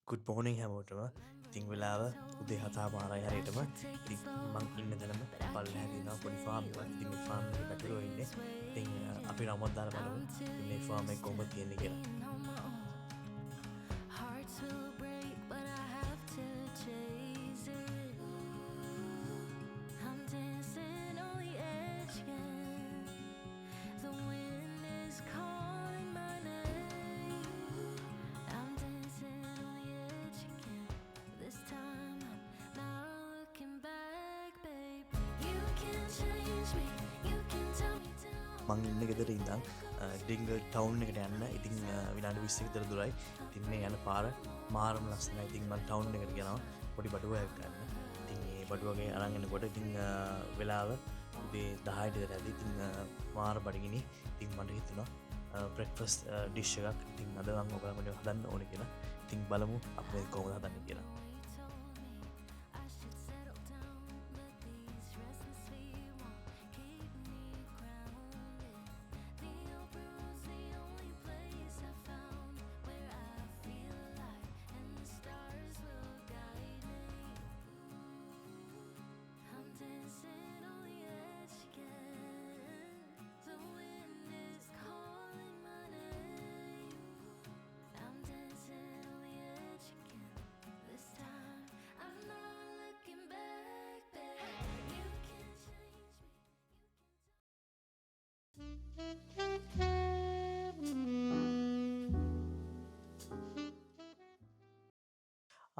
Good මෝනිින් හැමෝටම ඉතිං වෙලාව උදේ හතා මාරයි හරියටම ඉතින් මං ඉන්න දැනම පල්ල හැදිෙන පොඩි ෆාමිවක් ඉතින් ෆාම් එක පැතුරෝ ඉන්න ඉතිං අපි රමත්දාල බලමු මේ ෆාම එක කොම තියෙන කියලා මං ඉන්න ගෙදර ඉඳන් ඩිංගල් ටවුන් එකට යන්න ඉතිං විනාඩි 20 විතර දුරයි. ඉතින් මේ යන පාර මාරම ලස්සනයි. ඉතින් මං ටවුන් එකට යනවා පොඩි බඩුවක් ගන්න. ඉතින් මේ බඩුවගේ අරන් එනකොට ඉතින් වෙලාව උදේ 10ට විතර ඇති. ඉතින් මාර බඩගිනි. ඉතින් මට හිතුණා බ්‍රෙක්ෆාස්ට් ඩිෂ් එකක් ඉතින් අද මම ඔයාලට හදන්න ඕනේ කියලා. ඉතින් බලමු අපි කොහොමද හදන්නේ කියලා.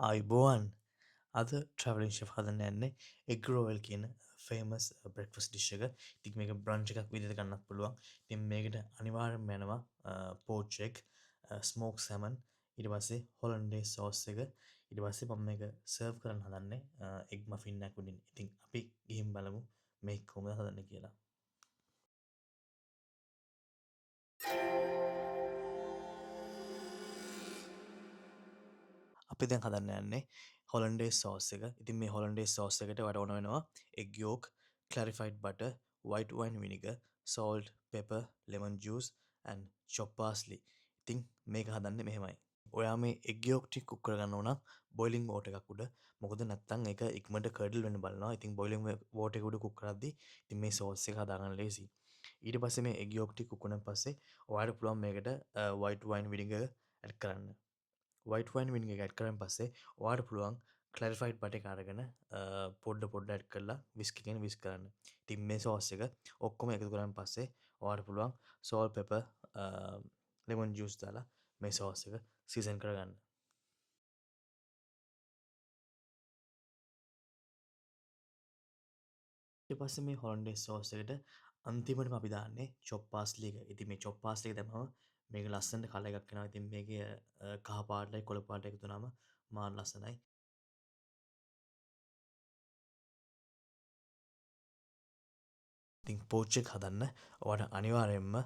ආයිබෝවන් අද ට්‍රැවලින් ෂෙෆ් හදන්න යන්නේ එග් රෝයල් කියන ෆේමස් බ්‍රෙක්ෆාස්ට් ඩිෂ් එක. ඉතින් මේක බ්‍රන්ච් එකක් විදිහට ගන්නත් පුළුවන්. ඉතින් මේකට අනිවාර්යයෙන්ම යනවා පෝච් එග්, ස්මෝක් සැමන්, ඊට පස්සේ හොලන්ඩේස් සෝස් එක. ඊට පස්සේ මම මේක සර්ව් කරන්න හදන්නේ එග් මෆින් එකක් උඩින්. ඉතින් අපි ගිහින් බලමු මේක කොහොමද හදන්නේ කියලා. අපි දැන් හදන්න යන්නේ හොලන්ඩේස් සෝස් එක. ඉතින් මේ හොලන්ඩේස් සෝස් එකට ඔයාලට ඕන වෙනවා egg yolk, clarified butter, white wine vinegar, salt, pepper, lemon juice and chopped parsley. ඉතින් මේක හදන්නේ මෙහෙමයි. ඔයා මේ egg yolk ටික කුක් කරගන්න ඕන boiling water එකක් උඩ. මොකද නැත්තම් ඒක ඉක්මනට curdle වෙන්න බලනවා. ඉතින් boiling water එක උඩ කුක් කරද්දි ඉතින් මේ සෝස් එක හදාගන්න ලේසි. ඊට පස්සේ මේ egg yolk ටික කුක් කරන පස්සේ ඔයාලට පුළුවන් මේකට white wine vinegar add කරන්න. වයිට් වයින් විනිගර් එක ඇඩ් කරන් පස්සේ ඔයාලට පුළුවන් ක්ලැරිෆයිඩ් බටර් එක අරගෙන පොඩ ඇඩ් කරලා විස්ක් එකෙන් විස්ක් කරන්න. ඉතින් මේ සෝස් එක ඔක්කොම එකතු කරන් පස්සේ ඔයාලට පුළුවන් salt pepper lemon juice දාලා මේ සෝස් එක සීසන් කරගන්න. ඊට පස්සේ මේ හොලන්ඩේස් සෝස් එකට අන්තිමටම අපි දාන්නේ චොප් පාස්ලි එක. ඉතින් මේ චොප් පාස්ලි එක දැම්මම මේක ලස්සනට කලර් එකක් එනවා. ඉතින් මේකේ කහ පාටයි කොළ පාටයි එකතු වුණාම මාර ලස්සනයි. ඉතින් පෝච් එක හදන්න ඔයාලට අනිවාර්යයෙන්ම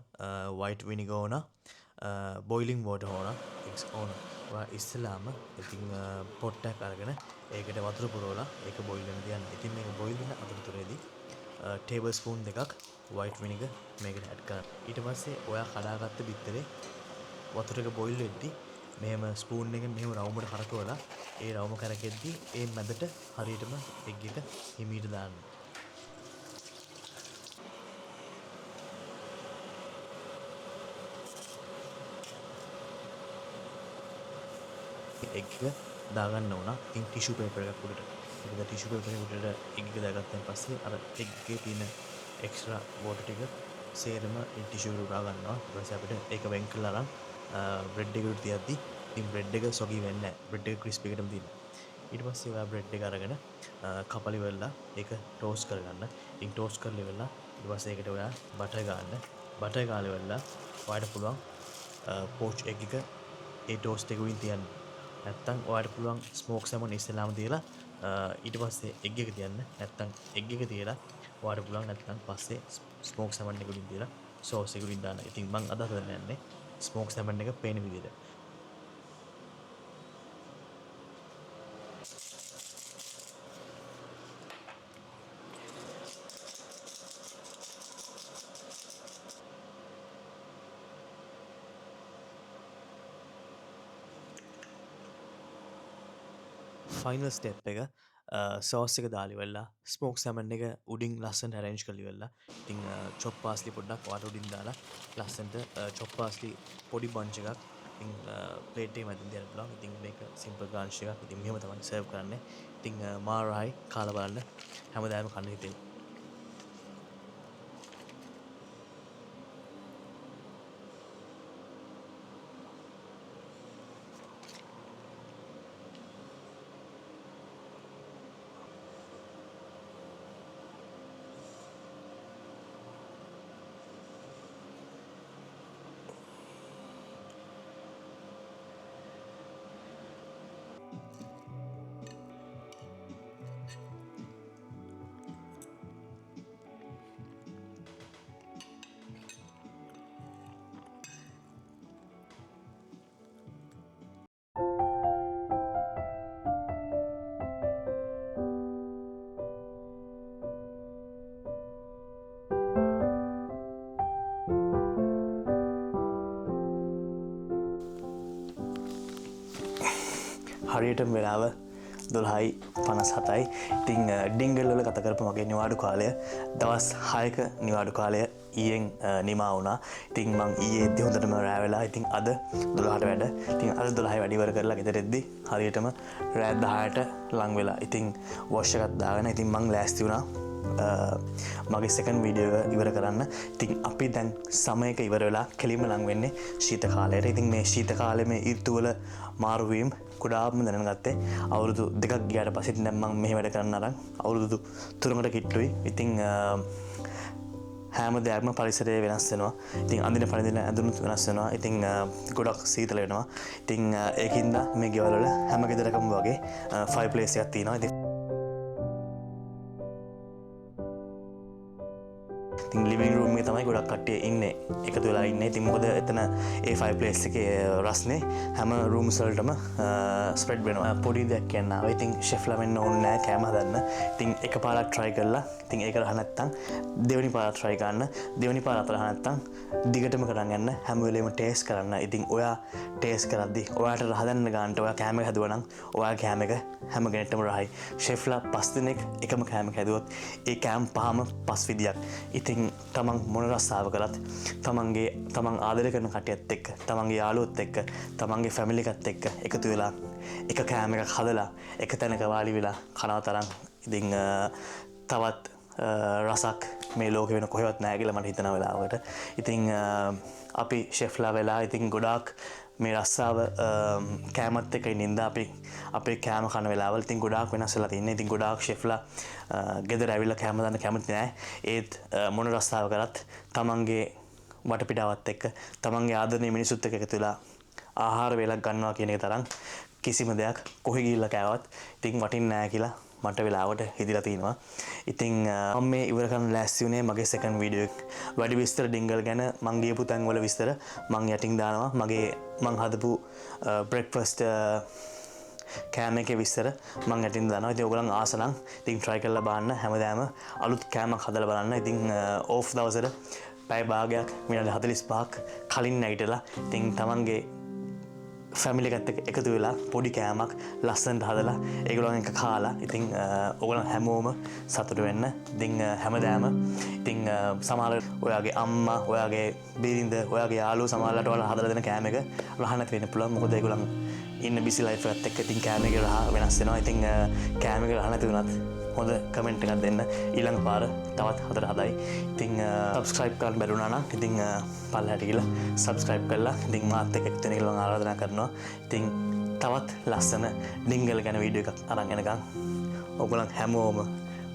වයිට් විනිගර් ඕන, බොයිලින් වෝටර් ඕන, එග්ස් ඕන. ඔයා ඉස්සෙල්ලාම ඉතින් පොට් එකක් අරගෙන ඒකට වතුර පුරවලා ඒක බොයිල් වෙන්න තියන්න. ඉතින් මේක බොයිල් වෙන අතරතුරේදී ටේබල් ස්පූන් දෙකක් වයිට් විනිගර් මේකට ඇඩ් කරන්න. ඊට පස්සේ ඔයා කඩාගත්ත බිත්තරේ වතුර එක බොයිල් වෙද්දි මෙහෙම ස්පූන් එකෙන් මෙහෙම රවුමට කරකවලා ඒ රවුම කරකෙද්දි ඒ මැදට හරියටම එග් එක හිමීට දාන්න. එග් එක දාගන්න ඕන. ඉතින් ටිෂු පේපර් එකක් උඩට. ඒකද ටිෂු පේපර් එක උඩට එග් එක දාගත්තන් පස්සේ අර එග් එකේ තියෙන එක්ස්ට්‍රා වෝටර් ටික සේරම ඒ ටිෂු එකට උරා ගන්නවා. ඊට පස්සේ අපිට ඒක වෙන් කරලා අරන් බ්‍රෙඩ් එක උඩ තියද්දි ඉතින් බ්‍රෙඩ් එක සොගි වෙන්නේ නැහැ. බ්‍රෙඩ් එක ක්‍රිස්පි එකටම තියෙනවා. ඊට පස්සේ ඔයා බ්‍රෙඩ් එක අරගෙන කපලි වෙලා ඒක ටෝස්ට් කරගන්න. ඉතින් ටෝස්ට් කරලා ඉවරලා ඊට පස්සේ ඒකට ඔයා බටර් ගන්න. බටර් ගාලා වෙලා ඔයාලට පුළුවන් පෝච් එග් එක ඒ ටෝස්ට් එක උඩින් තියන්න. නැත්තම් ඔයාලට පුළුවන් ස්මෝක් සැමන් ඉස්සෙල්ලාම තියලා ඊට පස්සේ එග් එක තියන්න. නැත්තම් එග් එක තියලා ඔයාලට පුළුවන් නැත්තම් පස්සේ ස්මෝක් සැමන් එක උඩින් තියලා සෝස් එක උඩින් දාන්න. ඉතින් මම අද හදන්න යන්නේ ස්මෝක් සැමන් එක පේන විදිහට. ෆයිනල් ස්ටෙප් එක සෝස් එක දාලි වෙල්ලා ස්මෝක් සැමන් එක උඩින් ලස්සන් හැරෙන්ජ් කලි වෙල්ලා ඉතිං චොප් පාස්ලි පොඩ්ඩක් වාට උඩින් දාලා ලස්සන්ට චොප්පාස්ලි පොඩි බංච එකක් ඉතිං පලේටේ මතින් දෙයන පුලා ඉතින් මේක සිම්පල් ග්‍රාංශ එකක් ඉතින් මෙහම තමයි සර්ව් කරන්න ඉතිං මාරහයි කාල බලන්න හැමදාම කන්න හිතේ හරියට වෙලාව 12:57යි. ඉතින් ඩිංගල් වල ගත කරපු මගේ නිවාඩු කාලය දවස් 6ක නිවාඩු කාලය ඊයෙන් නිමා වුණා. ඉතින් මං ඊයේ එද්දි හොඳටම රෑ වෙලා. ඉතින් අද 12ට වැඩ. ඉතින් අද 12 වැඩ ඉවර කරලා ගෙදර එද්දි හරියටම රෑ 10ට ලං වෙලා. ඉතින් වොෂ් එකක් දාගෙන ඉතින් මං ලෑස්ති වුණා. මගේ සෙකන් වීඩියෝ ඉවර කරන්න. ඉතින් අපි දැන් සමයක ඉවර වෙලා කෙලිම ලං වෙන්නේ ශීත කාලයට. ඉතින් මේ ශීත කාලේ මේ ඍතුවල මාරුවීම් ගොඩාක්ම දැනගත්තේ අවුරුදු 2ක් ගියාට පස්සේ. දැන් මම මෙහෙ වැඩ කරන්න අරන් අවුරුදු 3කට කිට්ටුයි. ඉතින් හැම දෙයක්ම පරිසරය වෙනස් වෙනවා. ඉතින් අඳින පළඳින ඇඳුනුත් වෙනස් වෙනවා. ඉතින් ගොඩක් සීතල වෙනවා. ඉතින් ඒකින්ද මේ ගෙවල් වල හැම ගෙදරකම වගේ ෆයර්ප්ලේස් එකක් තියෙනවා. ඉතින් ලිවිං රූම් එකේ තමයි ගොඩක් කට්ටිය ඉන්නේ එකතු වෙලා ඉන්නේ. ඉතින් මොකද එතන ඒ ෆයර්ප්ලේස් එකේ රස්නේ හැම රූම්ස් වලටම ස්ප්‍රෙඩ් වෙනවා. පොඩි දෙයක් කියන්න ආවා. ඉතින් ෂෙෆ්ලා වෙන්න ඕනේ නැහැ කෑම හදන්න. ඉතින් එකපාරක් try කරලා ඉතින් ඒක රහ නැත්තම් දෙවෙනි පාරක් try කරන්න. දෙවෙනි පාර අතර රහ නැත්තම් දිගටම කරන් යන්න. හැම වෙලේම ටේස්ට් කරන්න. ඉතින් ඔයා ටේස්ට් කරද්දි ඔයාට රහ දැනන ගන්නට ඔයා කෑම එක හැදුවා නම් ඔයා කෑම එක හැම කෙනෙක්ටම රහයි. ෂෙෆ්ලා 5 දිනක් එකම කෑම එක හැදුවොත් ඒ කෑම පහම 5 විදියක්. ඉතින් තමන් මොන රස්සාව කරත් තමන් ආදරය කරන කටයත් එක්ක තමන්ගේ යාළුවොත් එක්ක තමන්ගේ ෆැමිලි එකත් එක්ක එකතු වෙලා එක කෑම එකක් හදලා එක තැනක වාඩි වෙලා කනවා තරම් ඉතින් තවත් රසක් මේ ලෝකෙ වෙන කොහෙවත් නැහැ කියලා මට හිතන වෙලාවකට. ඉතින් අපි ෂෙෆ්ලා වෙලා ඉතින් ගොඩාක් මේ රස්සාව කෑමත් එක්ක ඉඳින්ද අපි අපේ කෑම කන වෙලාවල් ඉතින් ගොඩාක් වෙනස් වෙලා තින්නේ. ඉතින් ගොඩාක් ෂෙෆ්ලා ගෙදර ඇවිල්ලා කෑම දාන්න කැමති නැහැ. ඒත් මොන රස්සාව කරත් තමන්ගේ වටපිටාවත් එක්ක තමන්ගේ ආදරණීය මිනිසුත් එක්ක එකතු වෙලා ආහාර වේලක් ගන්නවා කියන එක තරම් කිසිම දෙයක් කොහෙ ගිහිල්ලා කෑවත් ඉතින් වටින්නේ නැහැ කියලා මට වෙලාවට හිතිලා තියෙනවා. ඉතින් මම මේ ඉවර කරන්න ලෑස්ති වුණේ මගේ සෙකන්ඩ් වීඩියෝ එක. වැඩි විස්තර ඩිංගල් ගැන මං ගියපු තැන් වල විස්තර මං යටින් දානවා. මං හදපු බ්‍රෙක්ෆාස්ට් කෑම එකේ විස්තර මං යටින් දානවා. ඉතින් ඔයගොල්ලන් ආස නම් ඉතින් try කරලා බලන්න. හැමදාම අලුත් කෑමක් හදලා බලන්න. ඉතින් ඕෆ් දවසට පැය භාගයක් විනාඩි 45ක් කලින් නැගිටලා ඉතින් තමන්ගේ ෆැමිලි එකත් එක්ක එකතු වෙලා පොඩි කෑමක් ලස්සනට හදලා ඒගොල්ලන් එක කාලා ඉතින් ඔයගොල්ලන් හැමෝම සතුටු වෙන්න. ඉතින් හැමදාම ඉතින් සමහර ඔයාගේ අම්මා ඔයාගේ බිරිඳ ඔයාගේ යාළුවෝ සමහරලාට ඔයාලා හදලා දෙන කෑම එක රහ නැති වෙන්න පුළුවන්. මොකද ඒගොල්ලන් ඉන්න බිසි ලයිෆ් එකත් එක්ක ඉතින් කෑම එකේ රහ වෙනස් වෙනවා. ඉතින් කෑම එකේ රහ නැති වුණත් හොඳ කමෙන්ට් එකක් දෙන්න. ඊළඟ පාර තවත් හදලා හදයි. ඉතින් සබ්ස්ක්‍රයිබ් කරන්න බැරි වුණා නම් ඉතින් පල්ලෙහාට ගිහලා සබ්ස්ක්‍රයිබ් කරලා ඉතින් මාත් එක්ක එකතු වෙන්න කියලා මම ආරාධනා කරනවා. ඉතින් තවත් ලස්සන ඩිංගල් ගැන වීඩියෝ එකක් අරන් එනකම් ඔයගොල්ලන් හැමෝම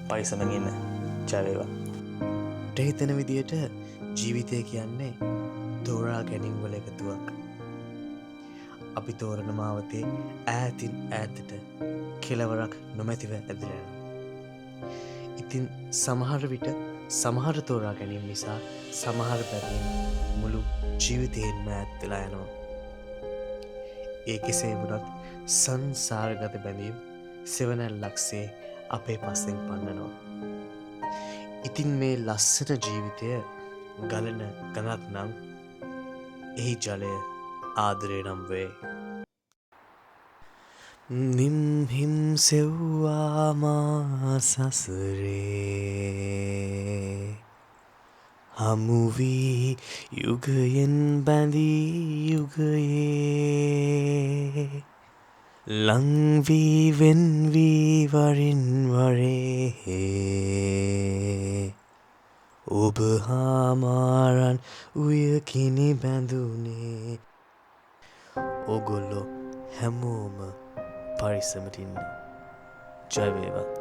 පරිස්සමෙන් ඉන්න. ජය වේවා. හිතෙන විදියට ජීවිතය කියන්නේ තෝරා ගැනීම වල එකතුවක්. අපි තෝරන මාවතේ ඈතින් ඈතට කෙලවරක් නොමැතිව ඇදලා යනවා. ඉතින් සමහර විට සමහර තෝරා ගැනීම නිසා සමහර බැඳීම් මුළු ජීවිතේන්ම ඈත් වෙලා යනවා. ඒ කෙසේ වුණත් සංසාරගත බැඳීම් සෙවණැල්ලක්සේ අපේ පස්සෙන් පන්නනවා. ඉතින් මේ ලස්සන ජීවිතය ගලන ගඟක් නම් එහි ජලය ආදරය නම් වේ. නිම්හිම් සෙව්වාමා සසරේ හමුවී යුගයෙන් බැඳී යුගයේ ලංවී වෙන්වී වරින් වරේ ඔබ හාමාරන් උයකිනි බැඳුනේ ඔගොල්ලො හැමෝම පරිස්සමට ඉන්න ජය වේවා